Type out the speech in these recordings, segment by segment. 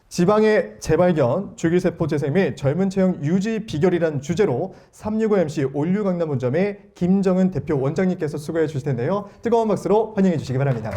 지방의 재발견, 줄기세포 재생 및 젊은 체형 유지 비결이란 주제로 365 MC 올류강남본점의 김정은 대표 원장님께서 수고해 주실 텐데요. 뜨거운 박수로 환영해 주시기 바랍니다.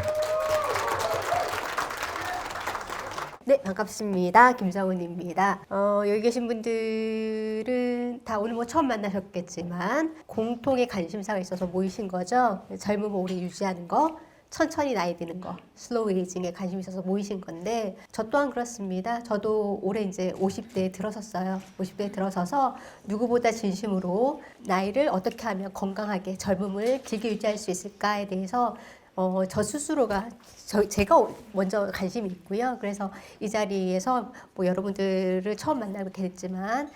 네, 반갑습니다. 김정은입니다. 여기 계신 분들은 다 오늘 뭐 처음 만나셨겠지만 공통의 관심사가 있어서 모이신 거죠. 젊음을 오래 유지하는 거, 천천히 나이 드는 거, 슬로우 에이징에 관심이 있어서 모이신 건데 저 또한 그렇습니다. 저도 올해 이제 50대에 들어섰어요. 50대에 들어서서 누구보다 진심으로 나이를 어떻게 하면 건강하게 젊음을 길게 유지할 수 있을까에 대해서 저 스스로가 제가 먼저 관심이 있고요. 그래서 이 자리에서 뭐 여러분들을 처음 만나게 됐지만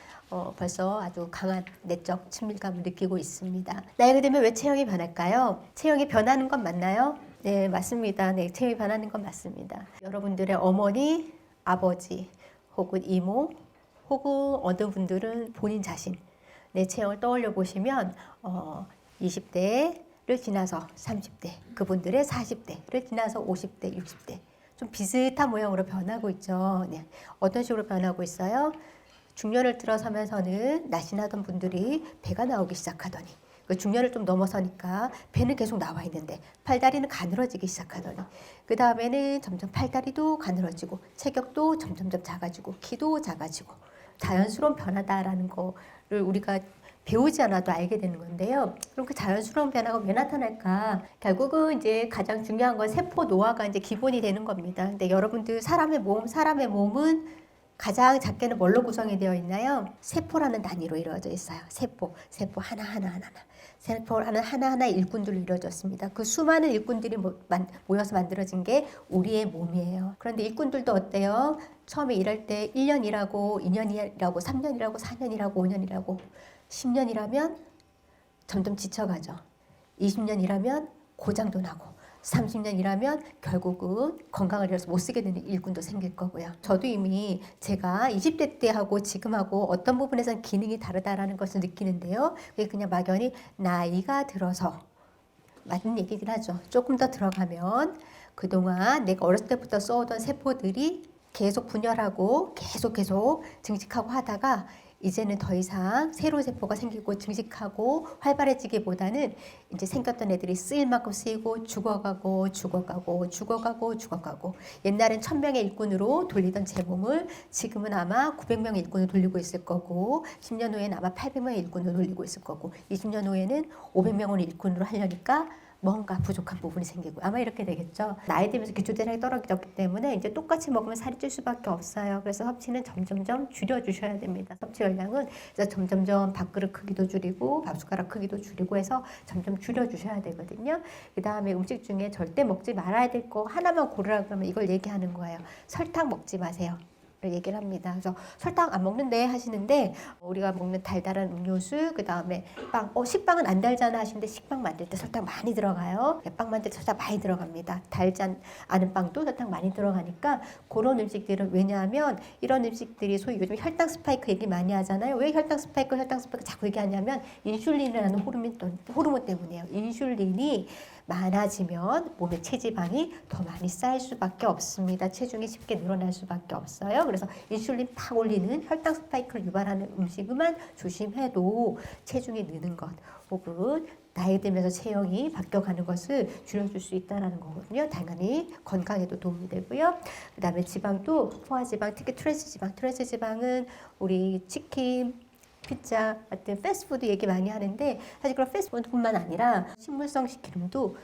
벌써 아주 강한 내적 친밀감을 느끼고 있습니다. 나이가 되면 왜 체형이 변할까요? 체형이 변하는 건 맞나요? 네, 맞습니다. 네, 체형이 변하는 건 맞습니다. 여러분들의 어머니, 아버지, 혹은 이모, 혹은 어떤 분들은 본인 자신, 내 체형을 떠올려 보시면 20대를 지나서 30대, 그분들의 40대를 지나서 50대, 60대 좀 비슷한 모양으로 변하고 있죠. 네, 어떤 식으로 변하고 있어요? 중년을 들어서면서는 날씬하던 분들이 배가 나오기 시작하더니 그 중년을 좀 넘어서니까 배는 계속 나와 있는데 팔다리는 가늘어지기 시작하더니 그 다음에는 점점 팔다리도 가늘어지고 체격도 점점점 작아지고 키도 작아지고 자연스러운 변화다라는 거를 우리가 배우지 않아도 알게 되는 건데요. 그럼 그 자연스러운 변화가 왜 나타날까? 결국은 이제 가장 중요한 건 세포 노화가 이제 기본이 되는 겁니다. 근데 여러분들 사람의 몸은 가장 작게는 뭘로 구성이 되어 있나요? 세포라는 단위로 이루어져 있어요. 세포 하나. 세포라는 하나하나의 일꾼들로 이루어졌습니다. 그 수많은 일꾼들이 모여서 만들어진 게 우리의 몸이에요. 그런데 일꾼들도 어때요? 처음에 일할 때 1년 일하고 2년 일하고 3년 일하고 4년 일하고 5년 일하고 10년 일하면 점점 지쳐가죠. 20년 일하면 고장도 나고 30년 일하면 결국은 건강을 잃어서 못 쓰게 되는 일꾼도 생길 거고요. 저도 이미 제가 20대 때하고 지금하고 어떤 부분에서는 기능이 다르다라는 것을 느끼는데요. 그게 그냥 막연히 나이가 들어서 맞는 얘기긴 하죠. 조금 더 들어가면 그동안 내가 어렸을 때부터 써오던 세포들이 계속 분열하고 계속 증식하고 하다가 이제는 더 이상 새로운 세포가 생기고 증식하고 활발해지기보다는 이제 생겼던 애들이 쓰일 만큼 쓰이고 죽어가고 옛날엔 1000명의 일꾼으로 돌리던 제 몸을 지금은 아마 900명의 일꾼으로 돌리고 있을 거고 10년 후에는 아마 800명의 일꾼으로 돌리고 있을 거고 20년 후에는 500명을 일꾼으로 하려니까 뭔가 부족한 부분이 생기고 아마 이렇게 되겠죠. 나이 들면서 기초대사량이 떨어졌기 때문에 이제 똑같이 먹으면 살이 찔 수밖에 없어요. 그래서 섭취는 점점점 줄여주셔야 됩니다. 섭취 열량은 그래서 점점점 밥그릇 크기도 줄이고 밥숟가락 크기도 줄이고 해서 점점 줄여주셔야 되거든요. 그 다음에 음식 중에 절대 먹지 말아야 될 거 하나만 고르라 그러면 이걸 얘기하는 거예요. 설탕 먹지 마세요. 얘기를 합니다. 그래서 설탕 안 먹는데 하시는데 우리가 먹는 달달한 음료수 그 다음에 빵, 식빵은 안 달잖아 하시는데 식빵 만들 때 설탕 많이 들어가요. 빵 만들 때 설탕 많이 들어갑니다. 달지 않은 빵도 설탕 많이 들어가니까 그런 음식들은 왜냐하면 이런 음식들이 소위 요즘 혈당 스파이크 얘기 많이 하잖아요. 왜 혈당 스파이크 자꾸 얘기하냐면 인슐린이라는 호르몬 때문이에요. 인슐린이 많아지면 몸에 체지방이 더 많이 쌓일 수밖에 없습니다. 체중이 쉽게 늘어날 수밖에 없어요. 그래서 인슐린 팍 올리는 혈당 스파이크를 유발하는 음식만 조심해도 체중이 느는 것 혹은 나이 들면서 체형이 바뀌어가는 것을 줄여줄 수 있다는 거거든요. 당연히 건강에도 도움이 되고요. 그 다음에 지방도 포화지방, 특히 트랜스 지방은 우리 치킨, 피자 같은 패스트푸드 얘기 많이 하는데 사실 그런 패스트푸드뿐만 아니라 식물성 식기름도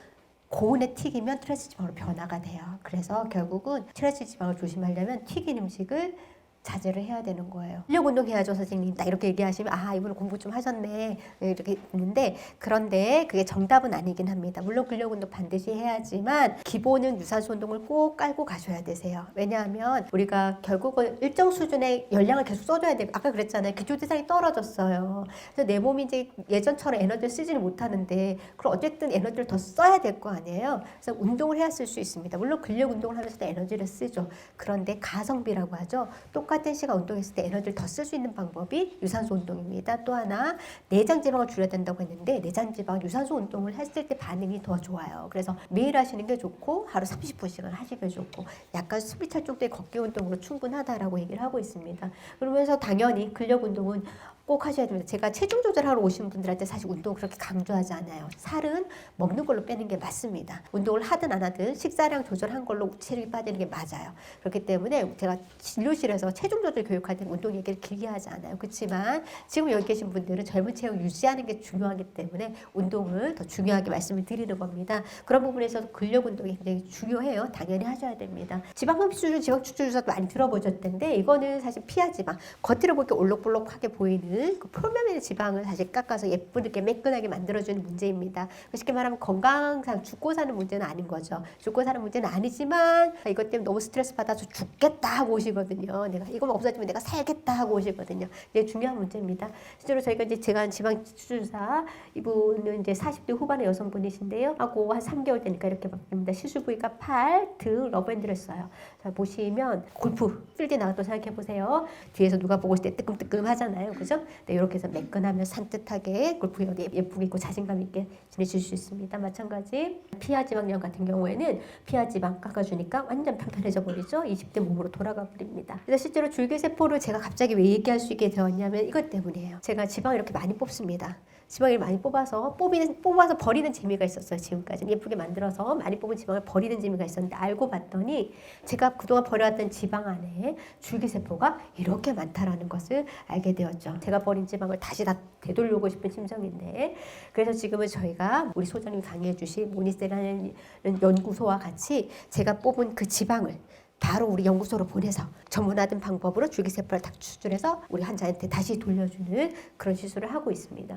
고온에 튀기면 트랜스지방으로 변화가 돼요. 그래서 결국은 트랜스지방을 조심하려면 튀긴 음식을 자제를 해야 되는 거예요. 근력 운동 해야죠, 선생님. 딱 이렇게 얘기하시면 이분은 공부 좀 하셨네 이렇게 있는데 그런데 그게 정답은 아니긴 합니다. 물론 근력 운동 반드시 해야지만 기본은 유산소 운동을 꼭 깔고 가셔야 되세요. 왜냐하면 우리가 결국은 일정 수준의 열량을 계속 써줘야 돼요. 아까 그랬잖아요. 기초대사량이 떨어졌어요. 그래서 내 몸이 이제 예전처럼 에너지를 쓰지를 못하는데 그럼 어쨌든 에너지를 더 써야 될 거 아니에요. 그래서 운동을 해야 쓸 수 있습니다. 물론 근력 운동을 하면서도 에너지를 쓰죠. 그런데 가성비라고 하죠. 똑같이 똑같은 시간 운동했을 때 에너지를 더 쓸 수 있는 방법이 유산소 운동입니다. 또 하나 내장 지방을 줄여야 된다고 했는데 내장 지방 유산소 운동을 했을 때 반응이 더 좋아요. 그래서 매일 하시는 게 좋고 하루 30분씩은 하시면 좋고 약간 숨이 찰 정도의 걷기 운동으로 충분하다라고 얘기를 하고 있습니다. 그러면서 당연히 근력 운동은 꼭 하셔야 됩니다. 제가 체중 조절하러 오시는 분들한테 사실 운동 그렇게 강조하지 않아요. 살은 먹는 걸로 빼는 게 맞습니다. 운동을 하든 안 하든 식사량 조절한 걸로 체력이 빠지는 게 맞아요. 그렇기 때문에 제가 진료실에서 체중 조절 교육할 때 운동 얘기를 길게 하지 않아요. 그렇지만 지금 여기 계신 분들은 젊은 체형 유지하는 게 중요하기 때문에 운동을 더 중요하게 말씀을 드리는 겁니다. 그런 부분에서 근력 운동이 굉장히 중요해요. 당연히 하셔야 됩니다. 지방 흡수율, 지방 추출 주사도 많이 들어보셨을 텐데 이거는 사실 피하 지방, 겉으로 보기 올록볼록하게 보이는 그 표면의 지방을 사실 깎아서 예쁘게 매끈하게 만들어주는 문제입니다. 쉽게 말하면 건강상 죽고 사는 문제는 아닌 거죠. 죽고 사는 문제는 아니지만 이것 때문에 너무 스트레스 받아서 죽겠다 하고 오시거든요. 내가 이거만 없어지면 내가 살겠다 하고 오시거든요. 이게 중요한 문제입니다. 실제로 저희가 이제 제가 지방 추출사 이분은 이제 40대 후반의 여성분이신데요. 하고 한 3개월 되니까 이렇게 바뀝니다. 시술 부위가 팔, 등, 러브핸드를 써요. 자 보시면 골프 필드에 나갔다고 생각해 보세요. 뒤에서 누가 보고 있을 때 뜨끔뜨끔 하잖아요. 그죠? 네, 이렇게 해서 매끈하면 산뜻하게 골프역에 예쁘게 있고 자신감 있게 지내실 수 있습니다. 마찬가지 피하 지방량 같은 경우에는 피하 지방 깎아주니까 완전 편편해져 버리죠. 20대 몸으로 돌아가 버립니다. 그래서 실제로 줄기세포를 제가 갑자기 왜 얘기할 수 있게 되었냐면 이것 때문이에요. 제가 지방을 이렇게 많이 뽑습니다. 지방을 많이 뽑아서 버리는 재미가 있었어요. 지금까지는 예쁘게 만들어서 많이 뽑은 지방을 버리는 재미가 있었는데 알고 봤더니 제가 그동안 버려왔던 지방 안에 줄기세포가 이렇게 많다라는 것을 알게 되었죠. 제가 버린 지방을 다시 다 되돌려오고 싶은 심정인데 그래서 지금은 저희가 우리 소장님이 강의해 주신 모니세라는 연구소와 같이 제가 뽑은 그 지방을 바로 우리 연구소로 보내서 전문화된 방법으로 줄기세포를 딱 추출해서 우리 환자한테 다시 돌려주는 그런 시술을 하고 있습니다.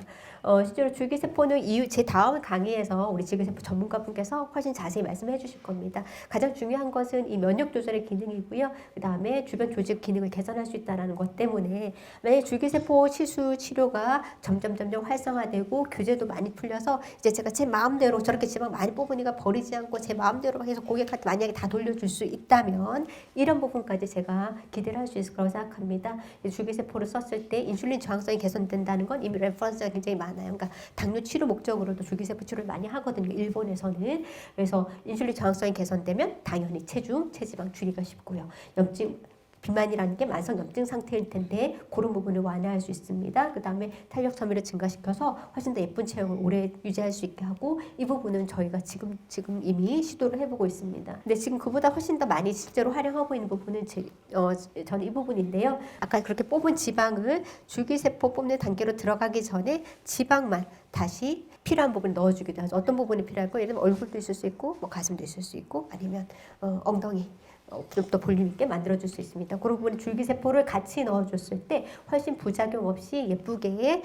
실제로 줄기세포는 제 다음 강의에서 우리 줄기세포 전문가분께서 훨씬 자세히 말씀해 주실 겁니다. 가장 중요한 것은 이 면역 조절의 기능이고요. 그 다음에 주변 조직 기능을 개선할 수 있다는 것 때문에 만약 줄기세포 시술 치료가 점점 활성화되고 규제도 많이 풀려서 이제 제가 제 마음대로 저렇게 지방 많이 뽑으니까 버리지 않고 제 마음대로 계속 고객한테 만약에 다 돌려줄 수 있다면 이런 부분까지 제가 기대를 할 수 있을 거라고 생각합니다. 줄기세포를 썼을 때 인슐린 저항성이 개선된다는 건 이미 레퍼런스가 굉장히 많아요. 그러니까 당뇨 치료 목적으로도 줄기세포 치료를 많이 하거든요. 일본에서는. 그래서 인슐린 저항성이 개선되면 당연히 체중, 체지방 줄이기가 쉽고요. 염증 비만이라는 게 만성 염증 상태일 텐데 그런 부분을 완화할 수 있습니다. 그 다음에 탄력 섬유를 증가시켜서 훨씬 더 예쁜 체형을 오래 유지할 수 있게 하고 이 부분은 저희가 지금 이미 시도를 해보고 있습니다. 근데 지금 그보다 훨씬 더 많이 실제로 활용하고 있는 부분은 저는 이 부분인데요. 아까 그렇게 뽑은 지방을 줄기세포 뽑는 단계로 들어가기 전에 지방만 다시 필요한 부분을 넣어주기도 하죠. 어떤 부분이 필요할까요? 예를 들면 얼굴도 있을 수 있고 뭐 가슴도 있을 수 있고 아니면 엉덩이 좀 더 볼륨 있게 만들어줄 수 있습니다. 그런 부분에 줄기세포를 같이 넣어줬을 때 훨씬 부작용 없이 예쁘게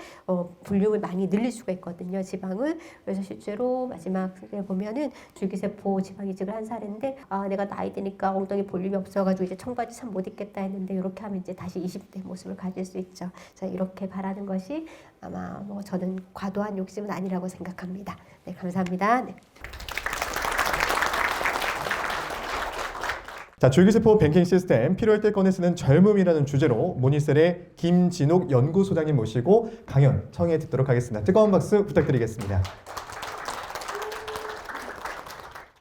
볼륨을 많이 늘릴 수가 있거든요. 지방을. 그래서 실제로 마지막에 보면은 줄기세포 지방 이식을 한 사례인데 내가 나이 드니까 엉덩이 볼륨이 없어가지고 이제 청바지 참 못 입겠다 했는데 이렇게 하면 이제 다시 20대 모습을 가질 수 있죠. 자, 이렇게 바라는 것이 아마 뭐 저는 과도한 욕심은 아니라고 생각합니다. 네, 감사합니다. 네. 자, 줄기세포 뱅킹 시스템 필요할 때 꺼내 쓰는 젊음이라는 주제로 모니셀의 김진욱 연구소장님 모시고 강연 청해 듣도록 하겠습니다. 뜨거운 박수 부탁드리겠습니다.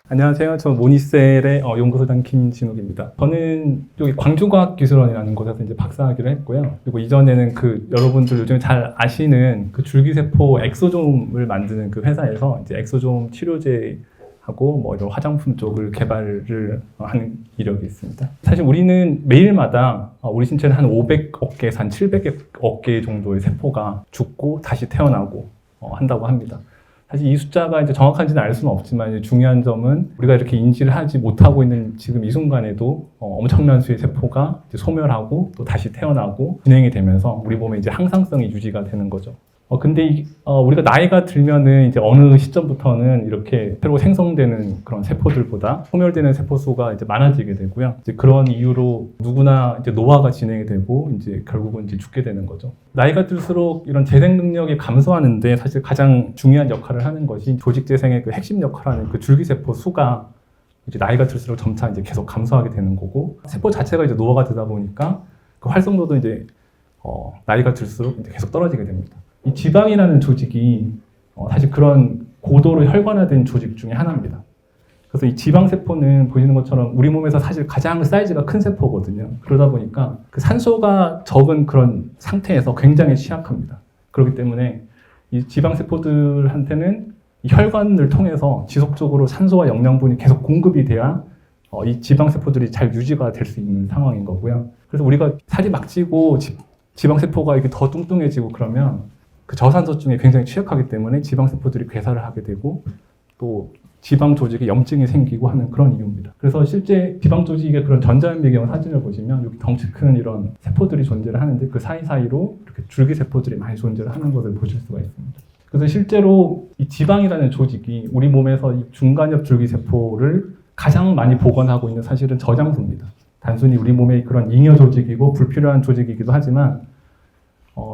안녕하세요. 저 모니셀의 연구소장 김진욱입니다. 저는 여기 광주과학기술원이라는 곳에서 이제 박사학위를 했고요. 그리고 이전에는 여러분들 요즘에 잘 아시는 줄기세포 엑소좀을 만드는 그 회사에서 이제 엑소좀 치료제 하고 뭐 이런 화장품 쪽을 개발을 하는 이력이 있습니다. 사실 우리는 매일마다 우리 신체는 한 500억 개에서 한 700억 개 정도의 세포가 죽고 다시 태어나고 한다고 합니다. 사실 이 숫자가 이제 정확한지는 알 수는 없지만 이제 중요한 점은 우리가 이렇게 인지를 하지 못하고 있는 지금 이 순간에도 엄청난 수의 세포가 이제 소멸하고 또 다시 태어나고 진행이 되면서 우리 몸에 이제 항상성이 유지가 되는 거죠. 근데 우리가 나이가 들면은 이제 어느 시점부터는 이렇게 새로 생성되는 그런 세포들보다 소멸되는 세포 수가 이제 많아지게 되고요. 이제 그런 이유로 누구나 이제 노화가 진행이 되고 이제 결국은 이제 죽게 되는 거죠. 나이가 들수록 이런 재생 능력이 감소하는데 사실 가장 중요한 역할을 하는 것이 조직 재생의 그 핵심 역할을 하는 줄기세포 수가 이제 나이가 들수록 점차 이제 계속 감소하게 되는 거고 세포 자체가 이제 노화가 되다 보니까 그 활성도도 이제 나이가 들수록 이제 계속 떨어지게 됩니다. 이 지방이라는 조직이 사실 그런 고도로 혈관화된 조직 중에 하나입니다. 그래서 이 지방세포는 보시는 것처럼 우리 몸에서 사실 가장 사이즈가 큰 세포거든요. 그러다 보니까 그 산소가 적은 그런 상태에서 굉장히 취약합니다. 그렇기 때문에 이 지방세포들한테는 이 혈관을 통해서 지속적으로 산소와 영양분이 계속 공급이 돼야 이 지방세포들이 잘 유지가 될 수 있는 상황인 거고요. 그래서 우리가 살이 막 찌고 지방세포가 이렇게 더 뚱뚱해지고 그러면 그 저산소증에 굉장히 취약하기 때문에 지방세포들이 괴사를 하게 되고 또 지방 조직에 염증이 생기고 하는 그런 이유입니다. 그래서 실제 지방 조직의 그런 전자현 배경 사진을 보시면 여기 덩치 큰 이런 세포들이 존재를 하는데 그 사이사이로 이렇게 줄기세포들이 많이 존재를 하는 것을 보실 수가 있습니다. 그래서 실제로 이 지방이라는 조직이 우리 몸에서 이 중간엽 줄기세포를 가장 많이 보관하고 있는 사실은 저장소입니다. 단순히 우리 몸의 그런 잉여 조직이고 불필요한 조직이기도 하지만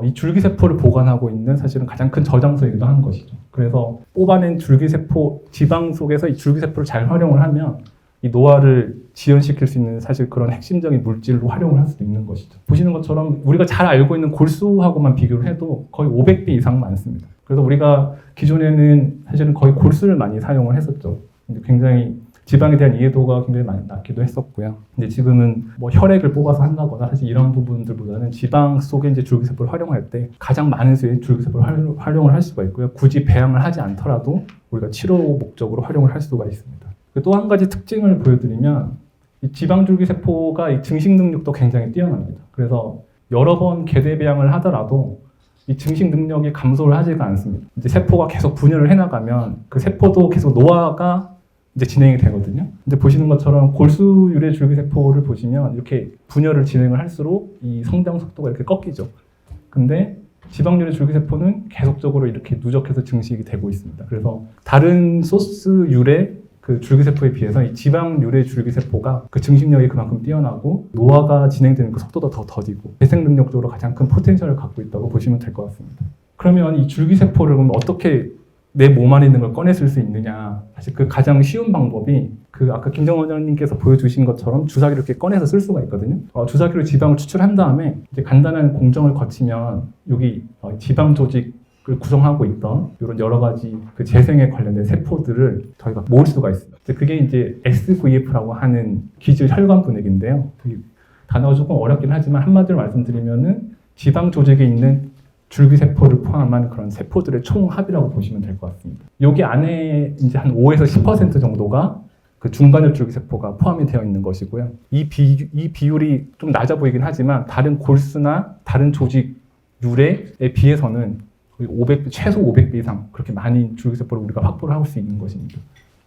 이 줄기세포를 보관하고 있는 사실은 가장 큰 저장소이기도 하는 것이죠. 그래서 뽑아낸 줄기세포, 지방 속에서 이 줄기세포를 잘 활용을 하면 이 노화를 지연시킬 수 있는 사실 그런 핵심적인 물질로 활용을 할 수도 있는 것이죠. 보시는 것처럼 우리가 잘 알고 있는 골수하고만 비교를 해도 거의 500배 이상 많습니다. 그래서 우리가 기존에는 사실은 거의 골수를 많이 사용을 했었죠. 근데 굉장히 지방에 대한 이해도가 굉장히 많이 낮기도 했었고요. 근데 지금은 뭐 혈액을 뽑아서 한다거나 사실 이런 부분들보다는 지방 속에 이제 줄기세포를 활용할 때 가장 많은 수의 줄기세포를 활용을 할 수가 있고요. 굳이 배양을 하지 않더라도 우리가 치료 목적으로 활용을 할 수가 있습니다. 또 한 가지 특징을 보여드리면 이 지방 줄기세포가 이 증식 능력도 굉장히 뛰어납니다. 그래서 여러 번 계대 배양을 하더라도 이 증식 능력이 감소를 하지가 않습니다. 이제 세포가 계속 분열을 해나가면 그 세포도 계속 노화가 이제 진행이 되거든요. 근데 보시는 것처럼 골수 유래 줄기세포를 보시면 이렇게 분열을 진행을 할수록 이 성장 속도가 이렇게 꺾이죠. 근데 지방 유래 줄기세포는 계속적으로 이렇게 누적해서 증식이 되고 있습니다. 그래서 다른 소스 유래 그 줄기세포에 비해서 이 지방 유래 줄기세포가 그 증식력이 그만큼 뛰어나고 노화가 진행되는 그 속도도 더 더디고 재생 능력적으로 가장 큰 포텐셜을 갖고 있다고 보시면 될 것 같습니다. 그러면 이 줄기세포를 그럼 어떻게 내 몸 안에 있는 걸 꺼내쓸 수 있느냐. 사실 그 가장 쉬운 방법이 그 아까 김정원 원장님께서 보여주신 것처럼 주사기를 이렇게 꺼내서 쓸 수가 있거든요. 주사기로 지방을 추출한 다음에 이제 간단한 공정을 거치면 여기 지방 조직을 구성하고 있던 이런 여러 가지 그 재생에 관련된 세포들을 저희가 모을 수가 있습니다. 그게 이제 SVF라고 하는 기질 혈관 분해기인데요. 단어가 조금 어렵긴 하지만 한마디로 말씀드리면은 지방 조직에 있는 줄기세포를 포함한 그런 세포들의 총합이라고 보시면 될 것 같습니다. 여기 안에 이제 한 5에서 10% 정도가 그 중간엽 줄기세포가 포함이 되어 있는 것이고요. 이 비율이 좀 낮아 보이긴 하지만 다른 골수나 다른 조직 유래에 비해서는 거의 최소 500배 이상 그렇게 많은 줄기세포를 우리가 확보를 할 수 있는 것입니다.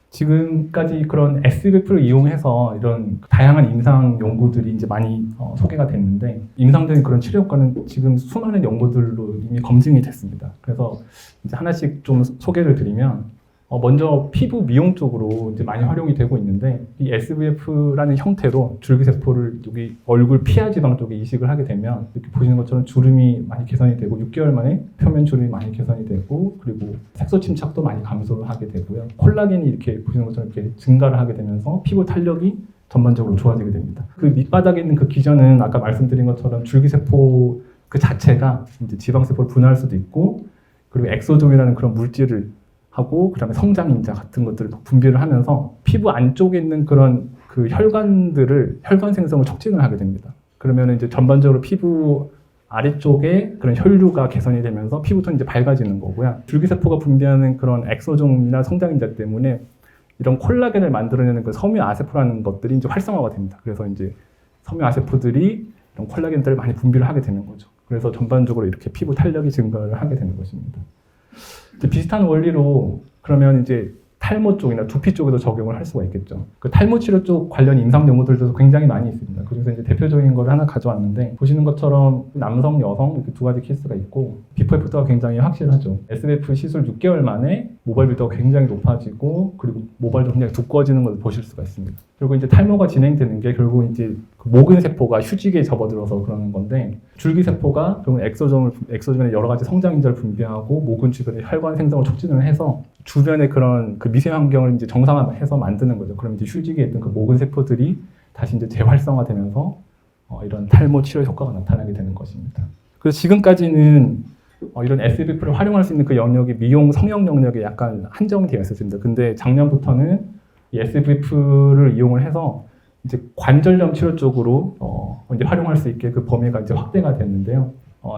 지금까지 그런 SVF를 이용해서 이런 다양한 임상 연구들이 이제 많이 소개가 됐는데 임상적인 그런 치료 효과는 지금 수많은 연구들로 이미 검증이 됐습니다. 그래서 이제 하나씩 좀 소개를 드리면 먼저 피부 미용 쪽으로 이제 많이 활용이 되고 있는데 이 SVF라는 형태로 줄기세포를 여기 얼굴 피하 지방 쪽에 이식을 하게 되면 이렇게 보시는 것처럼 주름이 많이 개선이 되고 6개월 만에 표면 주름이 많이 개선이 되고 그리고 색소 침착도 많이 감소를 하게 되고요. 콜라겐이 이렇게 보시는 것처럼 이렇게 증가를 하게 되면서 피부 탄력이 전반적으로 좋아지게 됩니다. 그 밑바닥에 있는 그 기전은 아까 말씀드린 것처럼 줄기세포 그 자체가 이제 지방세포를 분해할 수도 있고 그리고 엑소좀이라는 그런 물질을 하고 그다음에 성장인자 같은 것들을 분비를 하면서 피부 안쪽에 있는 그런 그 혈관 생성을 촉진을 하게 됩니다. 그러면 이제 전반적으로 피부 아래쪽에 그런 혈류가 개선이 되면서 피부톤이 이제 밝아지는 거고요. 줄기세포가 분비하는 그런 엑소좀이나 성장인자 때문에 이런 콜라겐을 만들어내는 그 섬유아세포라는 것들이 이제 활성화가 됩니다. 그래서 이제 섬유아세포들이 이런 콜라겐들을 많이 분비를 하게 되는 거죠. 그래서 전반적으로 이렇게 피부 탄력이 증가를 하게 되는 것입니다. 비슷한 원리로 그러면 이제 탈모 쪽이나 두피 쪽에도 적용을 할 수가 있겠죠. 그 탈모 치료 쪽 관련 임상 연구들도 굉장히 많이 있습니다. 그중에서 이제 대표적인 걸 하나 가져왔는데 보시는 것처럼 남성, 여성 이렇게 두 가지 케이스가 있고 비포 애프터가 굉장히 확실하죠. SVF 시술 6개월 만에 모발 밀도가 굉장히 높아지고 그리고 모발도 굉장히 두꺼워지는 것을 보실 수가 있습니다. 그리고 이제 탈모가 진행되는 게 결국 이제 그 모근 세포가 휴직에 접어들어서 그러는 건데 줄기세포가 결국 엑소점의 여러 가지 성장인자를 분비하고 모근 주변의 혈관 생성을 촉진을 해서 주변의 그런 그 미세 환경을 이제 정상화해서 만드는 거죠. 그럼 이제 휴직에 있던 그 모근 세포들이 다시 이제 재활성화되면서 이런 탈모 치료 효과가 나타나게 되는 것입니다. 그래서 지금까지는 이런 SBF를 활용할 수 있는 그 영역이 미용 성형 영역에 약간 한정되어 있었습니다. 근데 작년부터는 이 SBF를 이용을 해서 이제 관절염 치료 쪽으로 이제 활용할 수 있게 그 범위가 이제 확대가 됐는데요.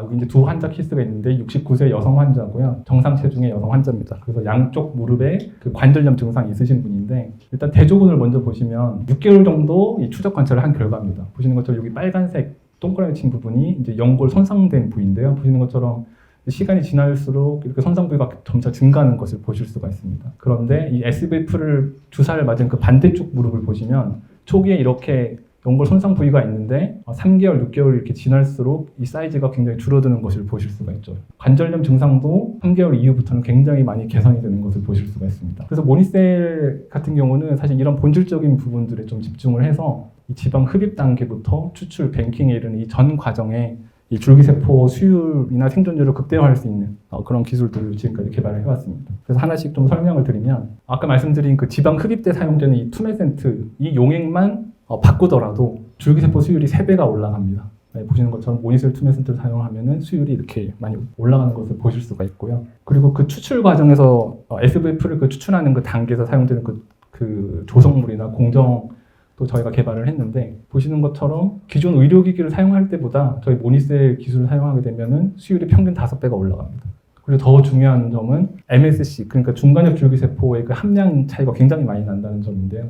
여기 이제 두 환자 케이스가 있는데 69세 여성 환자고요. 정상 체중의 여성 환자입니다. 그래서 양쪽 무릎에 그 관절염 증상이 있으신 분인데 일단 대조군을 먼저 보시면 6개월 정도 이 추적 관찰을 한 결과입니다. 보시는 것처럼 여기 빨간색 동그라미 친 부분이 이제 연골 손상된 부위인데요. 보시는 것처럼 시간이 지날수록 이렇게 손상 부위가 점차 증가하는 것을 보실 수가 있습니다. 그런데 이 SBF를 주사를 맞은 그 반대쪽 무릎을 보시면 초기에 이렇게 연골 손상 부위가 있는데 3개월, 6개월 이렇게 지날수록 이 사이즈가 굉장히 줄어드는 것을 보실 수가 있죠. 관절염 증상도 3개월 이후부터는 굉장히 많이 개선이 되는 것을 보실 수가 있습니다. 그래서 모니셀 같은 경우는 사실 이런 본질적인 부분들에 좀 집중을 해서 이 지방 흡입 단계부터 추출, 뱅킹에 이르는 이 전 과정에 이 줄기세포 수율이나 생존율을 극대화할 수 있는 그런 기술들을 지금까지 개발을 해왔습니다. 그래서 하나씩 좀 설명을 드리면 아까 말씀드린 그 지방 흡입 때 사용되는 이 투메센트 이 용액만 바꾸더라도 줄기세포 수율이 3배가 올라갑니다. 네, 보시는 것처럼 모니셀 투메센트를 사용하면 수율이 이렇게 많이 올라가는 것을 보실 수가 있고요. 그리고 그 추출 과정에서 SVF를 그 추출하는 그 단계에서 사용되는 그 조성물이나 공정 또 저희가 개발을 했는데 보시는 것처럼 기존 의료기기를 사용할 때보다 저희 모니셀 기술을 사용하게 되면 수율이 평균 5배가 올라갑니다. 그리고 더 중요한 점은 MSC, 그러니까 중간엽 줄기세포의 그 함량 차이가 굉장히 많이 난다는 점인데요.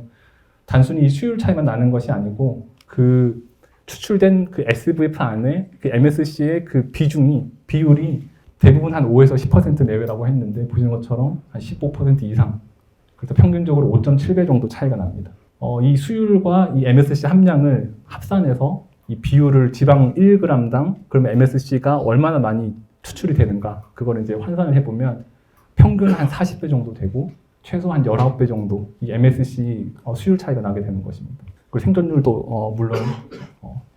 단순히 이 수율 차이만 나는 것이 아니고 그 추출된 그 SVF 안에 그 MSC의 그 비율이 대부분 한 5에서 10% 내외라고 했는데 보시는 것처럼 한 15% 이상, 그래서 평균적으로 5.7배 정도 차이가 납니다. 이 수율과 이 MSC 함량을 합산해서 이 비율을 지방 1g당 그러면 MSC가 얼마나 많이 추출이 되는가 그걸 이제 환산을 해보면 평균 한 40배 정도 되고 최소 한 19배 정도 이 MSC 수율 차이가 나게 되는 것입니다. 그리고 생존율도 물론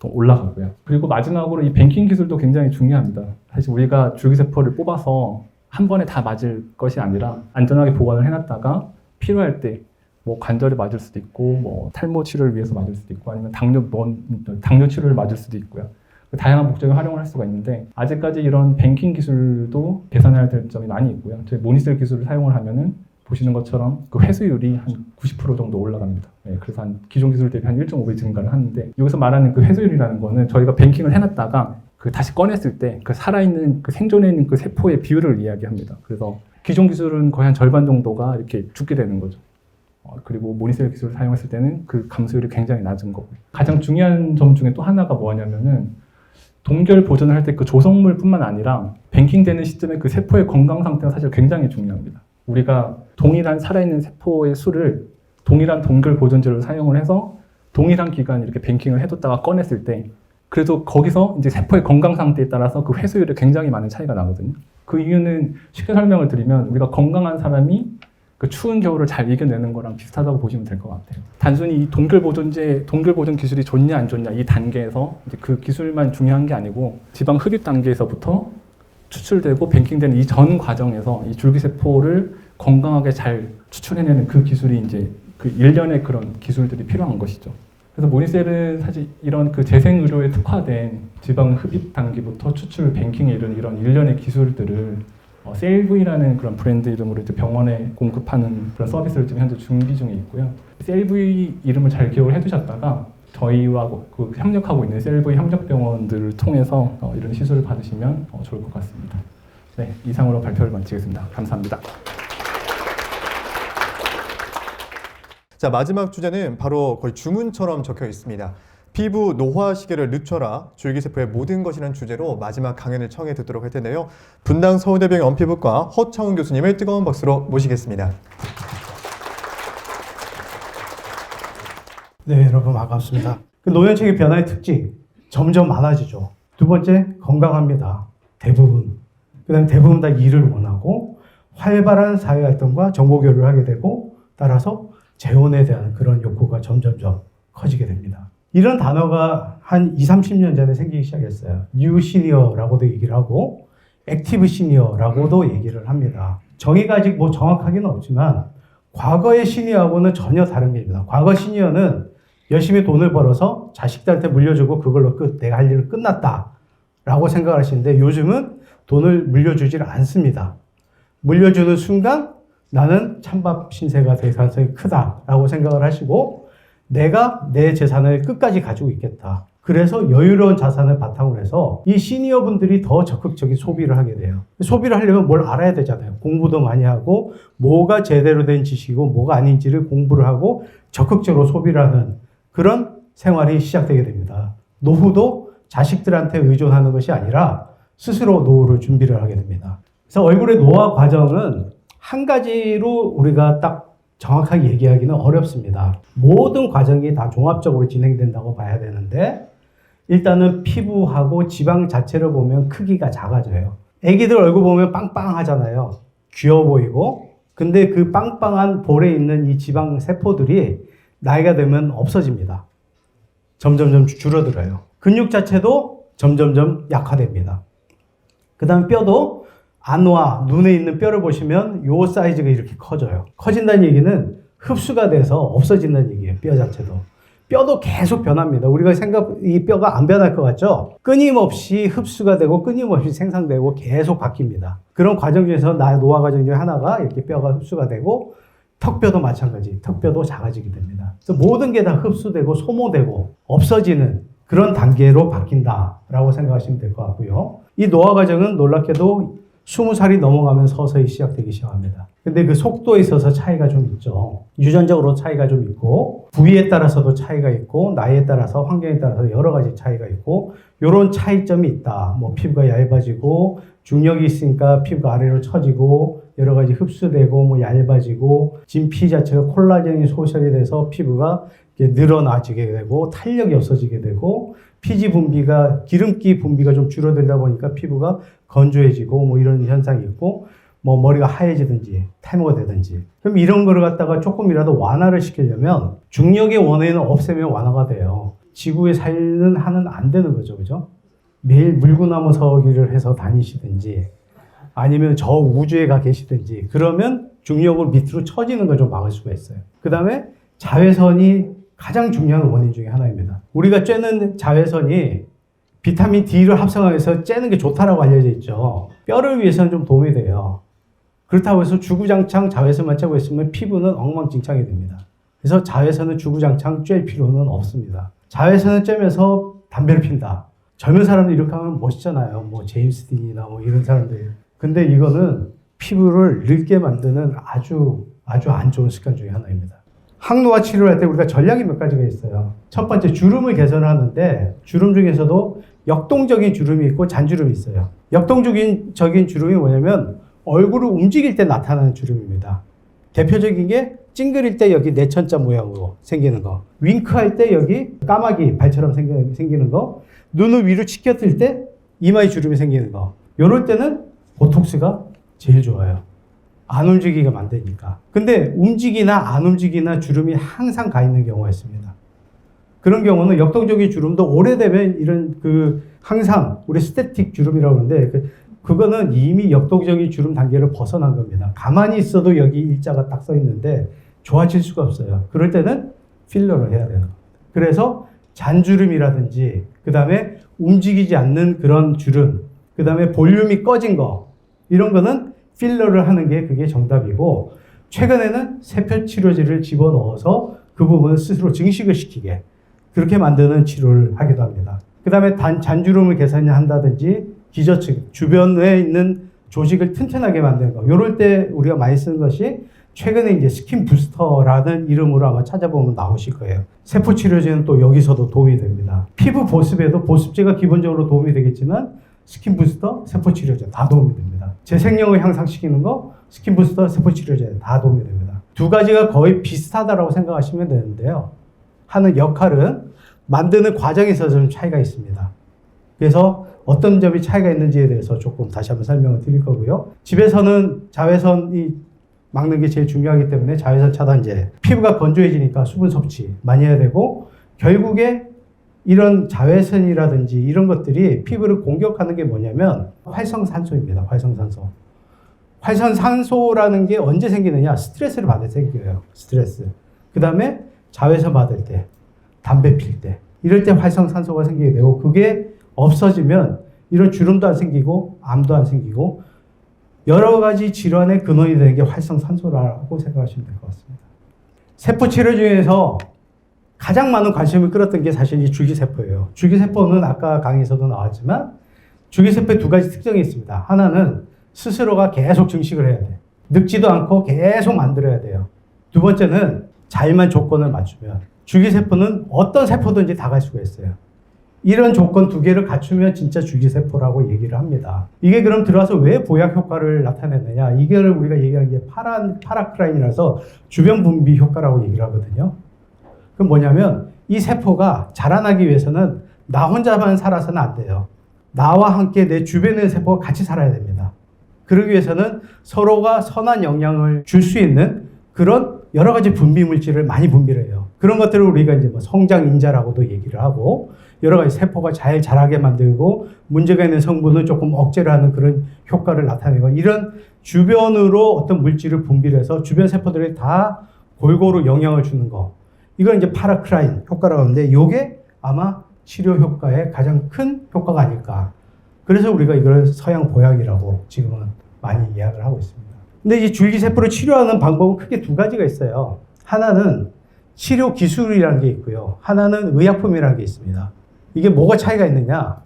또 올라가고요. 그리고 마지막으로 이 뱅킹 기술도 굉장히 중요합니다. 사실 우리가 줄기세포를 뽑아서 한 번에 다 맞을 것이 아니라 안전하게 보관을 해놨다가 필요할 때 뭐 관절에 맞을 수도 있고 뭐 탈모 치료를 위해서 맞을 수도 있고 아니면 당뇨 치료를 맞을 수도 있고요. 다양한 목적에 활용을 할 수가 있는데 아직까지 이런 뱅킹 기술도 개선해야 될 점이 많이 있고요. 저희 모니셀 기술을 사용을 하면은 보시는 것처럼 그 회수율이 한 90% 정도 올라갑니다. 네, 그래서 한 기존 기술 대비 한 1.5배 증가를 하는데 여기서 말하는 그 회수율이라는 거는 저희가 뱅킹을 해놨다가 그 다시 꺼냈을 때 그 살아있는 그 생존해 있는 그 세포의 비율을 이야기합니다. 그래서 기존 기술은 거의 한 절반 정도가 이렇게 죽게 되는 거죠. 그리고 모니셀 기술을 사용했을 때는 그 감소율이 굉장히 낮은 거고요. 가장 중요한 점 중에 또 하나가 뭐냐면은 동결 보존을 할 때 그 조성물뿐만 아니라 뱅킹되는 시점에 그 세포의 건강 상태가 사실 굉장히 중요합니다. 우리가 동일한 살아있는 세포의 수를 동일한 동결 보존제를 사용을 해서 동일한 기간 이렇게 뱅킹을 해뒀다가 꺼냈을 때 그래도 거기서 이제 세포의 건강 상태에 따라서 그 회수율에 굉장히 많은 차이가 나거든요. 그 이유는 쉽게 설명을 드리면 우리가 건강한 사람이 그 추운 겨울을 잘 이겨내는 거랑 비슷하다고 보시면 될 것 같아요. 단순히 이 동결 보존 기술이 좋냐 안 좋냐 이 단계에서 이제 그 기술만 중요한 게 아니고 지방 흡입 단계에서부터 추출되고 뱅킹되는 이 전 과정에서 이 줄기세포를 건강하게 잘 추출해내는 그 기술이 이제 그 일련의 그런 기술들이 필요한 것이죠. 그래서 모니셀은 사실 이런 그 재생의료에 특화된 지방 흡입 단계부터 추출 뱅킹에 이른 이런 일련의 기술들을 셀브이라는 그런 브랜드 이름으로 이제 병원에 공급하는 그런 서비스를 지금 현재 준비 중에 있고요. 셀브이 이름을 잘 기억을 해두셨다가 저희와 그 협력하고 있는 셀브이 협력병원들을 통해서 이런 시술을 받으시면 좋을 것 같습니다. 네, 이상으로 발표를 마치겠습니다. 감사합니다. 자, 마지막 주제는 바로 거의 주문처럼 적혀 있습니다. 피부 노화 시계를 늦춰라, 줄기세포의 모든 것이라는 주제로 마지막 강연을 청해 듣도록 할 텐데요. 분당 서울대병원 엄피부과 허창훈 교수님을 뜨거운 박수로 모시겠습니다. 네, 여러분 반갑습니다. 그 노년층의 변화의 특징 점점 많아지죠. 두 번째, 건강합니다. 대부분. 그다음에 대부분 다 일을 원하고 활발한 사회활동과 정보교류를 하게 되고 따라서 재혼에 대한 그런 욕구가 점점점 커지게 됩니다. 이런 단어가 한 20, 30년 전에 생기기 시작했어요. 뉴 시니어라고도 얘기를 하고 액티브 시니어라고도 얘기를 합니다. 정의가 아직 뭐 정확하게는 없지만 과거의 시니어하고는 전혀 다른 겁니다. 과거 시니어는 열심히 돈을 벌어서 자식들한테 물려주고 그걸로 내가 할 일은 끝났다라고 생각을 하시는데 요즘은 돈을 물려주질 않습니다. 물려주는 순간 나는 찬밥 신세가 될 가능성이 크다라고 생각을 하시고 내가 내 재산을 끝까지 가지고 있겠다. 그래서 여유로운 자산을 바탕으로 해서 이 시니어 분들이 더 적극적인 소비를 하게 돼요. 소비를 하려면 뭘 알아야 되잖아요. 공부도 많이 하고 뭐가 제대로 된 지식이고 뭐가 아닌지를 공부를 하고 적극적으로 소비를 하는 그런 생활이 시작되게 됩니다. 노후도 자식들한테 의존하는 것이 아니라 스스로 노후를 준비를 하게 됩니다. 그래서 얼굴의 노화 과정은 한 가지로 우리가 딱 정확하게 얘기하기는 어렵습니다. 모든 과정이 다 종합적으로 진행된다고 봐야 되는데 일단은 피부하고 지방 자체를 보면 크기가 작아져요. 애기들 얼굴 보면 빵빵하잖아요. 귀여워 보이고. 근데 그 빵빵한 볼에 있는 이 지방 세포들이 나이가 되면 없어집니다. 점점점 줄어들어요. 근육 자체도 점점점 약화됩니다. 그 다음에 뼈도 안와 눈에 있는 뼈를 보시면 요 사이즈가 이렇게 커져요. 커진다는 얘기는 흡수가 돼서 없어진다는 얘기예요. 뼈 자체도. 뼈도 계속 변합니다. 우리가 이 뼈가 안 변할 것 같죠? 끊임없이 흡수가 되고 끊임없이 생산되고 계속 바뀝니다. 그런 과정 중에서 나의 노화 과정 중에 하나가 이렇게 뼈가 흡수가 되고 턱뼈도 마찬가지. 턱뼈도 작아지게 됩니다. 그래서 모든 게 다 흡수되고 소모되고 없어지는 그런 단계로 바뀐다라고 생각하시면 될 것 같고요. 이 노화 과정은 놀랍게도 20살이 넘어가면 서서히 시작되기 시작합니다. 근데 그 속도에 있어서 차이가 좀 있죠. 유전적으로 차이가 좀 있고 부위에 따라서도 차이가 있고 나이에 따라서 환경에 따라서 여러 가지 차이가 있고 이런 차이점이 있다. 뭐 피부가 얇아지고 중력이 있으니까 피부가 아래로 처지고 여러 가지 흡수되고 뭐 얇아지고 진피 자체가 콜라겐이 소실이 돼서 피부가 늘어나지게 되고 탄력이 없어지게 되고 피지 분비가 기름기 분비가 좀 줄어들다 보니까 피부가 건조해지고 뭐 이런 현상이 있고 뭐 머리가 하얘지든지 탈모가 되든지 그럼 이런 거를 갖다가 조금이라도 완화를 시키려면 중력의 원인을 없애면 완화가 돼요. 지구에 살는 한은 안 되는 거죠. 그죠? 매일 물구나무 서기를 해서 다니시든지 아니면 저 우주에 가 계시든지 그러면 중력을 밑으로 처지는 걸 좀 막을 수가 있어요. 그 다음에 자외선이 가장 중요한 원인 중에 하나입니다. 우리가 쬐는 자외선이 비타민 D를 합성해서 쬐는 게 좋다라고 알려져 있죠. 뼈를 위해서는 좀 도움이 돼요. 그렇다고 해서 주구장창 자외선만 쬐고 있으면 피부는 엉망진창이 됩니다. 그래서 자외선을 주구장창 쬐 필요는 없습니다. 자외선을 쬐면서 담배를 핀다. 젊은 사람들 이렇게 하면 멋있잖아요. 뭐 제임스 딘이나 뭐 이런 사람들. 근데 이거는 피부를 늙게 만드는 아주 안 좋은 습관 중에 하나입니다. 항노화 치료를 할 때 우리가 전략이 몇 가지가 있어요. 첫 번째 주름을 개선하는데 주름 중에서도 역동적인 주름이 있고 잔주름이 있어요. 역동적인 주름이 뭐냐면 얼굴을 움직일 때 나타나는 주름입니다. 대표적인 게 찡그릴 때 여기 내천자 모양으로 생기는 거, 윙크할 때 여기 까마귀 발처럼 생기는 거, 눈을 위로 치켜들 때 이마에 주름이 생기는 거. 이럴 때는 보톡스가 제일 좋아요. 안 움직이게 만드니까. 근데 움직이나 안 움직이나 주름이 항상 가 있는 경우가 있습니다. 그런 경우는 역동적인 주름도 오래되면 이런 항상 우리 스태틱 주름이라고 하는데 그거는 이미 역동적인 주름 단계를 벗어난 겁니다. 가만히 있어도 여기 일자가 딱 써 있는데 좋아질 수가 없어요. 그럴 때는 필러를 해야 되는 겁니다. 그래서 잔주름이라든지 그 다음에 움직이지 않는 그런 주름, 그 다음에 볼륨이 꺼진 거 이런 거는 필러를 하는 게 그게 정답이고 최근에는 세포 치료제를 집어넣어서 그 부분을 스스로 증식을 시키게 그렇게 만드는 치료를 하기도 합니다. 그 다음에 잔주름을 개선한다든지 기저층, 주변에 있는 조직을 튼튼하게 만드는 거. 요럴 때 우리가 많이 쓰는 것이 최근에 이제 스킨 부스터라는 이름으로 아마 찾아보면 나오실 거예요. 세포 치료제는 또 여기서도 도움이 됩니다. 피부 보습에도 보습제가 기본적으로 도움이 되겠지만 스킨 부스터, 세포 치료제 다 도움이 됩니다. 재생력을 향상시키는 거, 스킨 부스터, 세포 치료제 다 도움이 됩니다. 두 가지가 거의 비슷하다라고 생각하시면 되는데요. 하는 역할은 만드는 과정에 있어서 좀 차이가 있습니다. 그래서 어떤 점이 차이가 있는지에 대해서 조금 다시 한번 설명을 드릴 거고요. 집에서는 자외선이 막는 게 제일 중요하기 때문에 자외선 차단제, 피부가 건조해지니까 수분 섭취 많이 해야 되고 결국에 이런 자외선이라든지 이런 것들이 피부를 공격하는 게 뭐냐면 활성산소입니다. 활성산소. 활성산소라는 게 언제 생기느냐? 스트레스를 받을 때 생겨요. 스트레스. 그 다음에 자외선 받을 때. 담배 필 때. 이럴 때 활성산소가 생기게 되고 그게 없어지면 이런 주름도 안 생기고 암도 안 생기고 여러 가지 질환의 근원이 되는 게 활성산소라고 생각하시면 될 것 같습니다. 세포 치료 중에서 가장 많은 관심을 끌었던 게 사실 이 줄기세포예요. 줄기세포는 아까 강의에서도 나왔지만 줄기세포에 두 가지 특징이 있습니다. 하나는 스스로가 계속 증식을 해야 돼. 늙지도 않고 계속 만들어야 돼요. 두 번째는 자기만 조건을 맞추면 줄기세포는 어떤 세포든지 다 갈 수가 있어요. 이런 조건 두 개를 갖추면 진짜 줄기세포라고 얘기를 합니다. 이게 그럼 들어와서 왜 보약 효과를 나타내느냐? 이걸 우리가 얘기하는 게 파라크라인이라서 주변 분비 효과라고 얘기를 하거든요. 그럼 뭐냐면 이 세포가 자라나기 위해서는 나 혼자만 살아서는 안 돼요. 나와 함께 내 주변의 세포가 같이 살아야 됩니다. 그러기 위해서는 서로가 선한 영향을 줄 수 있는 그런 여러 가지 분비 물질을 많이 분비를 해요. 그런 것들을 우리가 이제 뭐 성장 인자라고도 얘기를 하고 여러 가지 세포가 잘 자라게 만들고 문제가 있는 성분을 조금 억제를 하는 그런 효과를 나타내고 이런 주변으로 어떤 물질을 분비를 해서 주변 세포들이 다 골고루 영향을 주는 거. 이걸 이제 파라크라인 효과라고 하는데 이게 아마 치료 효과의 가장 큰 효과가 아닐까. 그래서 우리가 이걸 서양 보약이라고 지금은 많이 이야기를 하고 있습니다. 근데 이 줄기세포를 치료하는 방법은 크게 두 가지가 있어요. 하나는 치료 기술이라는 게 있고요. 하나는 의약품이라는 게 있습니다. 이게 뭐가 차이가 있느냐?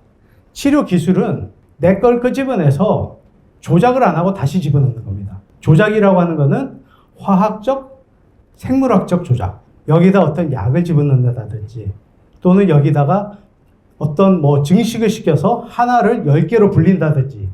치료 기술은 내 걸 끄집어내서 조작을 안 하고 다시 집어넣는 겁니다. 조작이라고 하는 거는 화학적, 생물학적 조작. 여기다 어떤 약을 집어넣는다든지 또는 여기다가 어떤 뭐 증식을 시켜서 하나를 10개로 불린다든지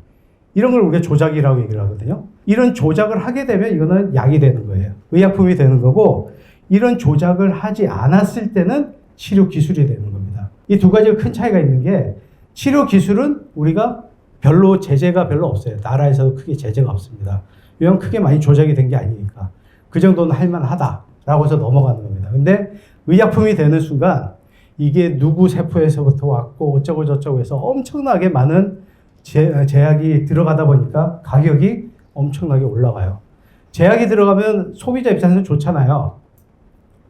이런 걸 우리가 조작이라고 얘기를 하거든요. 이런 조작을 하게 되면 이거는 약이 되는 거예요. 의약품이 되는 거고 이런 조작을 하지 않았을 때는 치료 기술이 되는 겁니다. 이 두 가지가 큰 차이가 있는 게 치료 기술은 우리가 별로 제재가 별로 없어요. 나라에서도 크게 제재가 없습니다. 왜냐하면 크게 많이 조작이 된 게 아니니까. 그 정도는 할만하다라고 해서 넘어가는 겁니다. 근데 의약품이 되는 순간 이게 누구 세포에서부터 왔고 어쩌고 저쩌고 해서 엄청나게 많은 제약이 들어가다 보니까 가격이 엄청나게 올라가요. 제약이 들어가면 소비자 입장에서는 좋잖아요.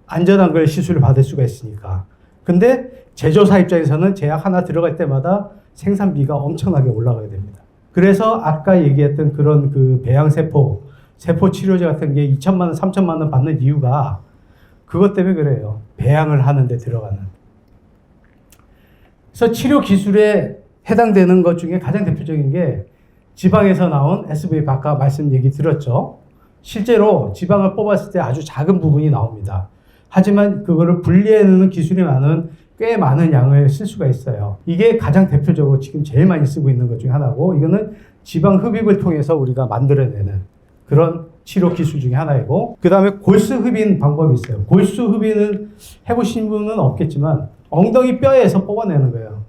안전한 걸 시술을 받을 수가 있으니까. 근데 제조사 입장에서는 제약 하나 들어갈 때마다 생산비가 엄청나게 올라가게 됩니다. 그래서 아까 얘기했던 그런 그 배양세포, 세포 치료제 같은 게 2천만 원, 3천만 원 받는 이유가 그것 때문에 그래요. 배양을 하는데 들어가는. 그래서 치료 기술에 해당되는 것 중에 가장 대표적인 게 지방에서 나온 SVF 아까 말씀 얘기 들었죠. 실제로 지방을 뽑았을 때 아주 작은 부분이 나옵니다. 하지만 그거를 분리해내는 기술이 많은 꽤 많은 양을 쓸 수가 있어요. 이게 가장 대표적으로 지금 제일 많이 쓰고 있는 것 중에 하나고 이거는 지방 흡입을 통해서 우리가 만들어내는 그런 치료 기술 중에 하나이고 그 다음에 골수 흡인 방법이 있어요. 골수 흡인은 해보신 분은 없겠지만 엉덩이 뼈에서 뽑아내는 거예요.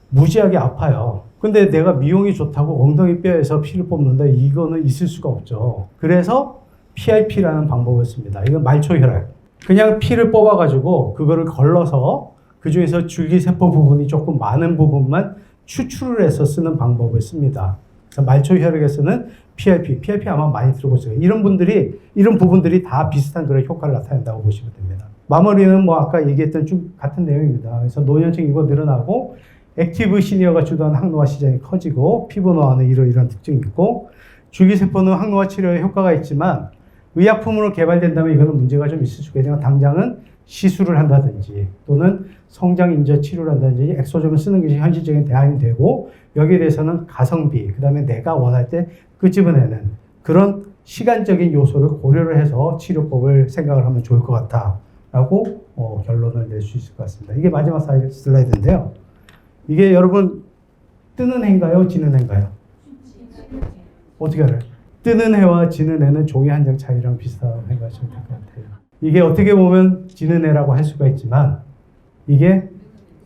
무지하게 아파요. 근데 내가 미용이 좋다고 엉덩이 뼈에서 피를 뽑는다? 이거는 있을 수가 없죠. 그래서 PRP라는 방법을 씁니다. 이건 말초혈액. 그냥 피를 뽑아가지고 그거를 걸러서 그 중에서 줄기세포 부분이 조금 많은 부분만 추출을 해서 쓰는 방법을 씁니다. 그래서 말초혈액에서는 PRP 아마 많이 들어보셨어요. 이런 부분들이 다 비슷한 그런 효과를 나타낸다고 보시면 됩니다. 마무리는 뭐 아까 얘기했던 쭉 같은 내용입니다. 그래서 노년층 인구가 늘어나고 액티브 시니어가 주도하는 항노화 시장이 커지고 피부 노화는 이러이러한 특징이 있고 줄기세포는 항노화 치료에 효과가 있지만 의약품으로 개발된다면 이거는 문제가 좀 있을 수가 있어요. 당장은 시술을 한다든지 또는 성장 인자 치료를 한다든지 엑소점을 쓰는 것이 현실적인 대안이 되고 여기에 대해서는 가성비 그 다음에 내가 원할 때 끄집어내는 그런 시간적인 요소를 고려를 해서 치료법을 생각을 하면 좋을 것 같다라고 결론을 낼 수 있을 것 같습니다. 이게 마지막 슬라이드인데요. 이게 여러분 뜨는 해인가요? 지는 해인가요? 어떻게 알아요? 뜨는 해와 지는 해는 종이 한 장 차이랑 비슷하다고 생각하시면 될 것 같아요. 이게 어떻게 보면 지는 해라고 할 수가 있지만 이게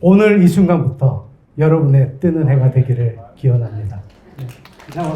오늘 이 순간부터 여러분의 뜨는 해가 되기를 기원합니다. 이상으로